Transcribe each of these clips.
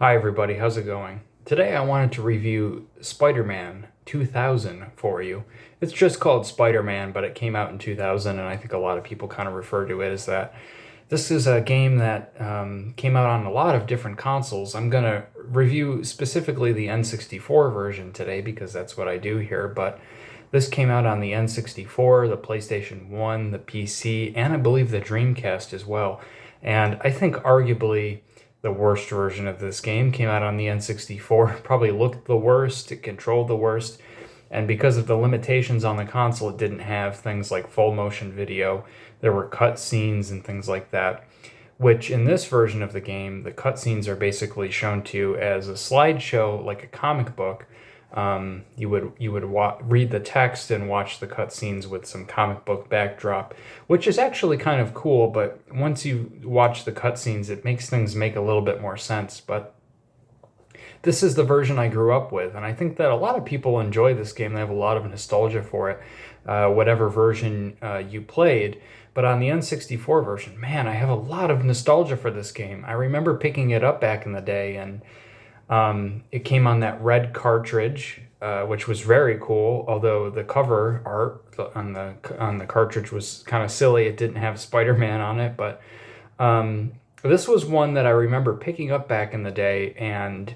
Hi everybody, how's it going? Today I wanted to review Spider-Man 2000 for you. It's just called Spider-Man, but it came out in 2000, and I think a lot of people kind of refer to it as that. This is a game that came out on a lot of different consoles. I'm going to review specifically the N64 version today because that's what I do here, but this came out on the N64, the PlayStation 1, the PC, and I believe the Dreamcast as well. And I think arguably the worst version of this game came out on the N64. Probably looked the worst, it controlled the worst, and because of the limitations on the console, it didn't have things like full motion video. There were cutscenes and things like that, which in this version of the game, the cutscenes are basically shown to you as a slideshow, like a comic book. You would read the text and watch the cutscenes with some comic book backdrop, which is actually kind of cool. But once you watch the cutscenes, it makes things make a little bit more sense. But this is the version I grew up with, and I think that a lot of people enjoy this game. They have a lot of nostalgia for it, whatever version you played. But on the N64 version, man, I have a lot of nostalgia for this game. I remember picking it up back in the day, and it came on that red cartridge, which was very cool. Although the cover art on the cartridge was kind of silly. It didn't have Spider-Man on it, but this was one that I remember picking up back in the day, and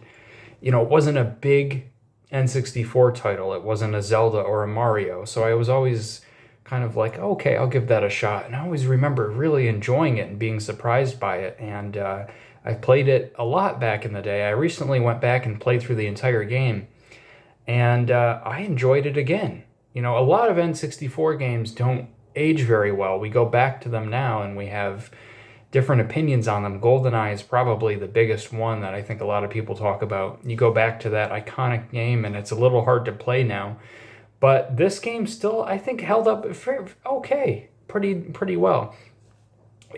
it wasn't a big N64 title. It wasn't a Zelda or a Mario, so I was always kind of like, okay, I'll give that a shot. And I always remember really enjoying it and being surprised by it. And I played it a lot back in the day. I recently went back and played through the entire game, and I enjoyed it again. A lot of N64 games don't age very well. We go back to them now and we have different opinions on them. GoldenEye is probably the biggest one that I think a lot of people talk about. You go back to that iconic game and it's a little hard to play now. But this game still, I think, held up okay, pretty well.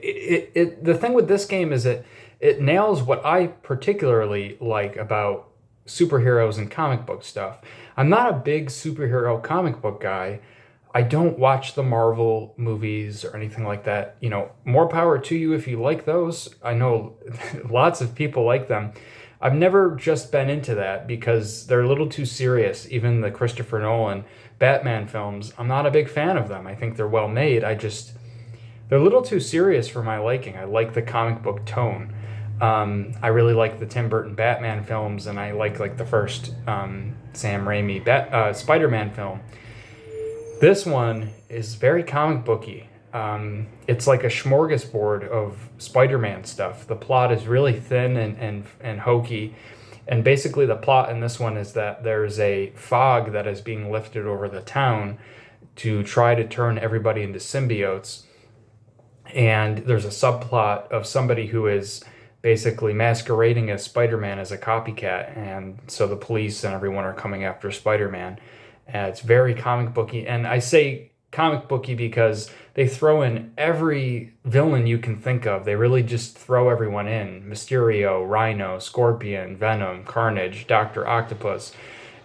The thing with this game is it nails what I particularly like about superheroes and comic book stuff. I'm not a big superhero comic book guy. I don't watch the Marvel movies or anything like that. More power to you if you like those. I know lots of people like them. I've never just been into that because they're a little too serious. Even the Christopher Nolan Batman films, I'm not a big fan of them. I think they're well made. They're a little too serious for my liking. I like the comic book tone. I really like the Tim Burton Batman films, and I like the first Sam Raimi Spider-Man film. This one is very comic booky. It's like a smorgasbord of Spider-Man stuff. The plot is really thin and hokey. And basically the plot in this one is that there's a fog that is being lifted over the town to try to turn everybody into symbiotes. And there's a subplot of somebody who is basically masquerading as Spider-Man as a copycat. And so the police and everyone are coming after Spider-Man. And it's very comic booky. And I say comic booky because they throw in every villain you can think of. They really just throw everyone in. Mysterio, Rhino, Scorpion, Venom, Carnage, Dr. Octopus.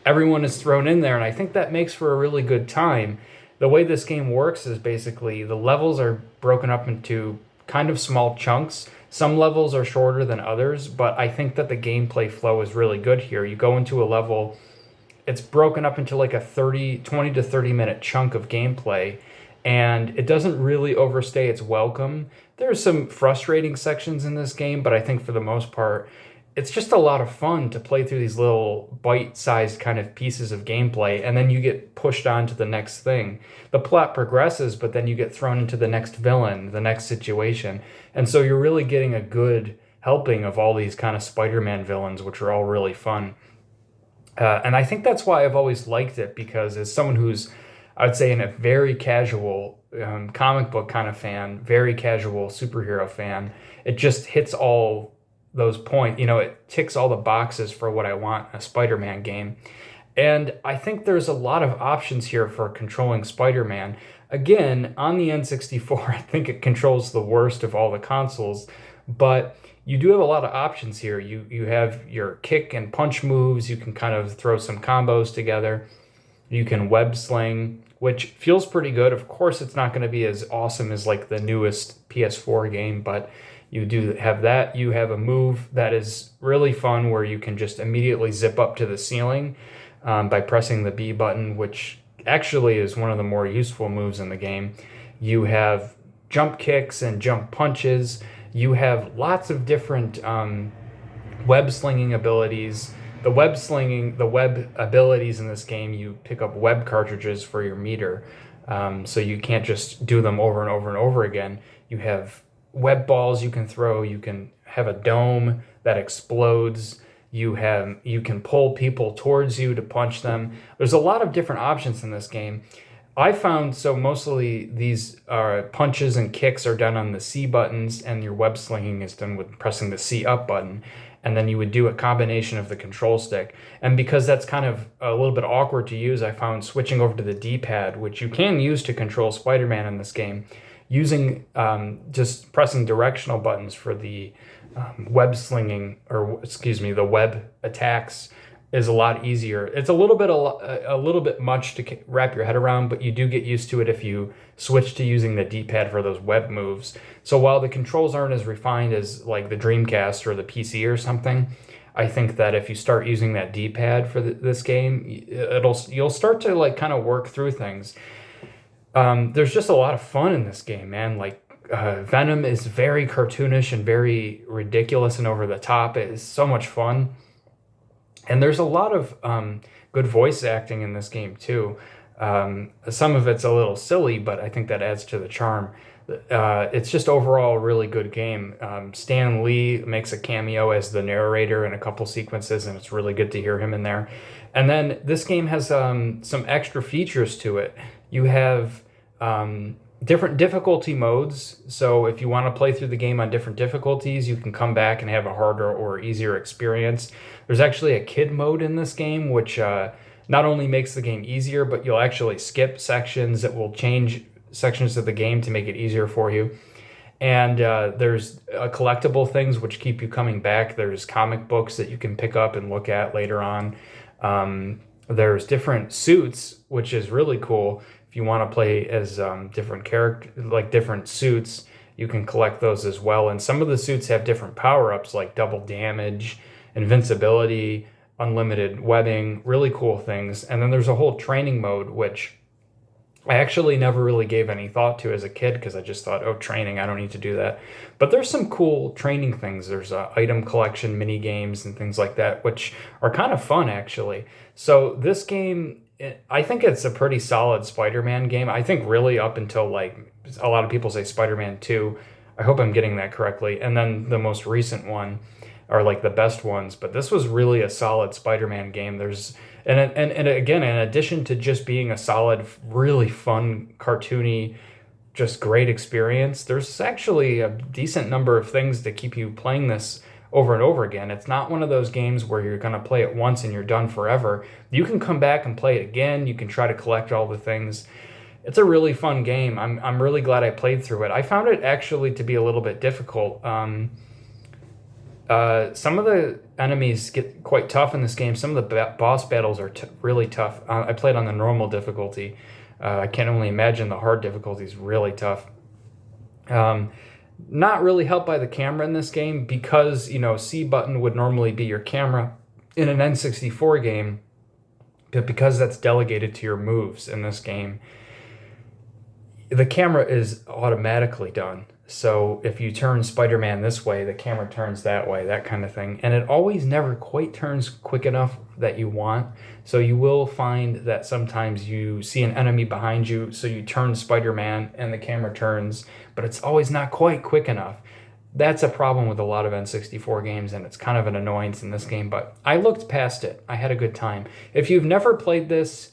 Everyone is thrown in there, and I think that makes for a really good time. The way this game works is basically the levels are broken up into kind of small chunks. Some levels are shorter than others, but I think that the gameplay flow is really good here. You go into a level, it's broken up into like a 20 to 30 minute chunk of gameplay, and it doesn't really overstay its welcome. There's some frustrating sections in this game, but I think for the most part, it's just a lot of fun to play through these little bite-sized kind of pieces of gameplay, and then you get pushed on to the next thing. The plot progresses, but then you get thrown into the next villain, the next situation, and so you're really getting a good helping of all these kind of Spider-Man villains, which are all really fun. And I think that's why I've always liked it, because as someone who's, I would say, in a very casual comic book kind of fan, very casual superhero fan, it just hits all those points. It ticks all the boxes for what I want in a Spider-Man game. And I think there's a lot of options here for controlling Spider-Man. Again, on the N64, I think it controls the worst of all the consoles, but you do have a lot of options here. You have your kick and punch moves. You can kind of throw some combos together. You can web sling, which feels pretty good. Of course, it's not going to be as awesome as like the newest PS4 game, but You do have that. You have a move that is really fun where you can just immediately zip up to the ceiling by pressing the B button, which actually is one of the more useful moves in the game. You have jump kicks and jump punches. You have lots of different web slinging abilities. The web abilities in this game, you pick up web cartridges for your meter. So you can't just do them over and over and over again. You have web balls you can throw. You can have a dome that explodes. You can pull people towards you to punch them. There's a lot of different options in this game. I found so mostly these punches and kicks are done on the C buttons, and your web slinging is done with pressing the C up button. And then you would do a combination of the control stick. And because that's kind of a little bit awkward to use, I found switching over to the D-pad, which you can use to control Spider-Man in this game, using just pressing directional buttons for the web slinging, or excuse me, the web attacks is a lot easier. It's a little bit much to wrap your head around, but you do get used to it if you switch to using the D-pad for those web moves. So while the controls aren't as refined as like the Dreamcast or the PC or something, I think that if you start using that D-pad for this game, you'll start to like kind of work through things. There's just a lot of fun in this game, man. Like Venom is very cartoonish and very ridiculous and over the top. It is so much fun. And there's a lot of good voice acting in this game too. Some of it's a little silly, but I think that adds to the charm. It's just overall a really good game. Stan Lee makes a cameo as the narrator in a couple sequences, and it's really good to hear him in there. And then this game has some extra features to it. You have different difficulty modes. So if you want to play through the game on different difficulties, you can come back and have a harder or easier experience. There's actually a kid mode in this game, which not only makes the game easier, but you'll actually skip sections that will change sections of the game to make it easier for you. And there's collectible things which keep you coming back. There's comic books that you can pick up and look at later on. There's different suits, which is really cool. If you want to play as different characters, like different suits, you can collect those as well. And some of the suits have different power-ups like double damage, invincibility, unlimited webbing, really cool things. And then there's a whole training mode, which I actually never really gave any thought to as a kid because I just thought, oh, training, I don't need to do that. But there's some cool training things. There's item collection mini games and things like that, which are kind of fun, actually. So this game, I think it's a pretty solid Spider-Man game. I think really up until like a lot of people say Spider-Man 2. I hope I'm getting that correctly. And then the most recent one are like the best ones. But this was really a solid Spider-Man game. And again, in addition to just being a solid, really fun, cartoony, just great experience, there's actually a decent number of things to keep you playing this over and over again. It's not one of those games where you're going to play it once and you're done forever. You can come back and play it again. You can try to collect all the things. It's a really fun game. I'm really glad I played through it. I found it actually to be a little bit difficult. Some of the enemies get quite tough in this game. Some of the boss battles are really tough. I played on the normal difficulty. I can't only imagine the hard difficulty is really tough. Not really helped by the camera in this game because, C button would normally be your camera in an N64 game, but because that's delegated to your moves in this game, the camera is automatically done. So if you turn Spider-Man this way, the camera turns that way, that kind of thing. And it always never quite turns quick enough that you want. So you will find that sometimes you see an enemy behind you, so you turn Spider-Man and the camera turns, but it's always not quite quick enough. That's a problem with a lot of N64 games, and it's kind of an annoyance in this game, but I looked past it. I had a good time. If you've never played this,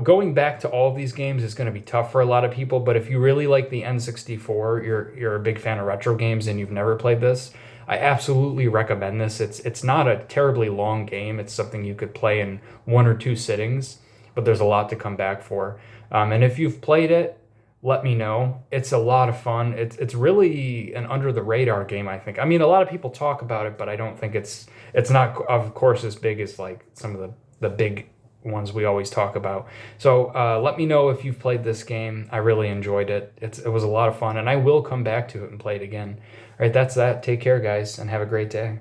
going back to all of these games is going to be tough for a lot of people, but if you really like the N64, you're a big fan of retro games and you've never played this, I absolutely recommend this. It's not a terribly long game. It's something you could play in 1 or 2 sittings, but there's a lot to come back for. And if you've played it, let me know. It's a lot of fun. It's really an under the radar game, I think. I mean, a lot of people talk about it, but I don't think it's not, of course, as big as like some of the big ones we always talk about. So let me know if you've played this game. I really enjoyed it. It was a lot of fun, and I will come back to it and play it again. All right, that's that. Take care, guys, and have a great day.